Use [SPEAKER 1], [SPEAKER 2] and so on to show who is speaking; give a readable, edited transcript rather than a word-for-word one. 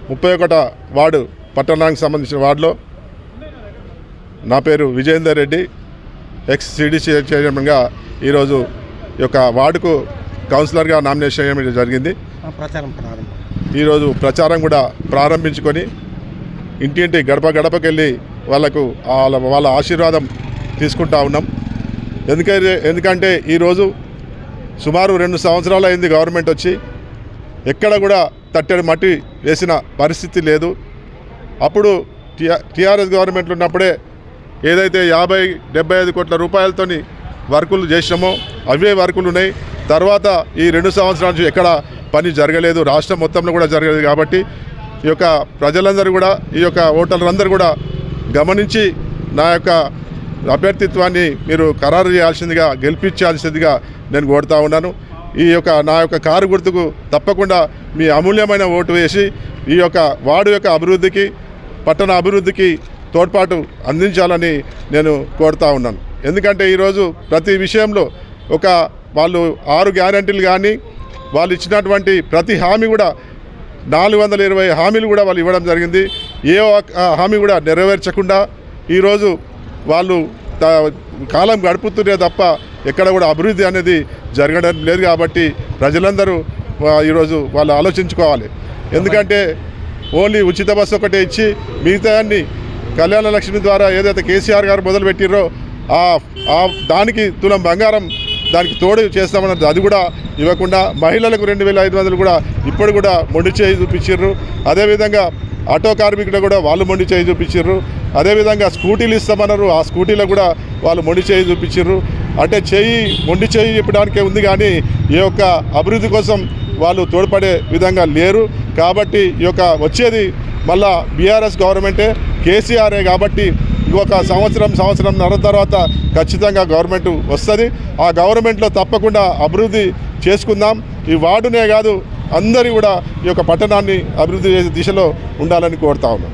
[SPEAKER 1] ముప్పై ఒకట వార్డు పట్టణానికి సంబంధించిన వార్డులో నా పేరు విజయేందర్ రెడ్డి, ఎక్స్ సిడిసి చైర్మన్గా ఈరోజు ఈ యొక్క వార్డుకు కౌన్సిలర్గా నామినేషన్ చేయడం జరిగింది. ఈరోజు ప్రచారం కూడా ప్రారంభించుకొని ఇంటింటి గడప గడపకెళ్ళి వాళ్ళ ఆశీర్వాదం తీసుకుంటా ఉన్నాం. ఎందుకంటే ఈరోజు సుమారు 2 సంవత్సరాలు అయింది గవర్నమెంట్ వచ్చి, ఎక్కడ కూడా తట్టెడు మట్టి వేసిన పరిస్థితి లేదు. అప్పుడు టీఆర్ఎస్ గవర్నమెంట్లు ఉన్నప్పుడే ఏదైతే 50-75 కోట్ల రూపాయలతోని వర్కులు చేసినామో అవే వర్కులు ఉన్నాయి. తర్వాత ఈ 2 సంవత్సరాల నుంచి ఎక్కడ పని జరగలేదు, రాష్ట్రం మొత్తంలో కూడా జరగలేదు. కాబట్టి ఈ యొక్క ప్రజలందరూ కూడా, ఈ యొక్క ఓటర్లందరూ కూడా గమనించి నా యొక్క అభ్యర్థిత్వాన్ని మీరు ఖరారు చేయాల్సిందిగా, గెలిపించాల్సిందిగా నేను కోరుతా ఉన్నాను. నా యొక్క కారు గుర్తుకు తప్పకుండా మీ అమూల్యమైన ఓటు వేసి ఈ యొక్క వార్డు యొక్క అభివృద్ధికి, పట్టణ అభివృద్ధికి తోడ్పాటు అందించాలని నేను కోరుతా ఉన్నాను. ఎందుకంటే ఈరోజు ప్రతి విషయంలో వాళ్ళు 6 గ్యారంటీలు కానీ, వాళ్ళు ఇచ్చినటువంటి ప్రతి హామీ కూడా 420 హామీలు కూడా వాళ్ళు ఇవ్వడం జరిగింది. ఏ హామీ కూడా నెరవేర్చకుండా ఈరోజు వాళ్ళు కాలం గడుపుతుంటే తప్ప ఎక్కడ కూడా అభివృద్ధి అనేది జరగడం లేదు. కాబట్టి ప్రజలందరూ ఈరోజు వాళ్ళు ఆలోచించుకోవాలి. ఎందుకంటే ఓన్లీ ఉచిత బస్సు ఒకటే ఇచ్చి మిగతాన్ని కళ్యాణ లక్ష్మి ద్వారా ఏదైతే కేసీఆర్ గారు మొదలుపెట్టిరో దానికి తులం బంగారం దానికి తోడు చేస్తామన్నది అది కూడా ఇవ్వకుండా, మహిళలకు 2500 కూడా ఇప్పుడు కూడా మొండి చేయి చూపించారు. అదేవిధంగా ఆటో కార్మికులు కూడా వాళ్ళు మొండి చేయి చూపించారు. అదేవిధంగా స్కూటీలు ఇస్తామన్నారు, ఆ స్కూటీలో కూడా వాళ్ళు మొండి చేయి చూపించారు. అంటే మొండి చేయి చెప్పడానికే ఉంది కానీ ఈ యొక్క అభివృద్ధి కోసం వాళ్ళు తోడ్పడే విధంగా లేరు. కాబట్టి ఈ యొక్క వచ్చేది మళ్ళా బీఆర్ఎస్ గవర్నమెంటే, కేసీఆరే. కాబట్టి ఇంకొక సంవత్సరంన్నర తర్వాత ఖచ్చితంగా గవర్నమెంట్ వస్తుంది. ఆ గవర్నమెంట్లో తప్పకుండా అభివృద్ధి చేసుకుందాం. ఈ వార్డునే కాదు, అందరూ కూడా ఈ యొక్క పట్టణాన్ని అభివృద్ధి చేసే దిశలో ఉండాలని కోరుతా ఉన్నాం.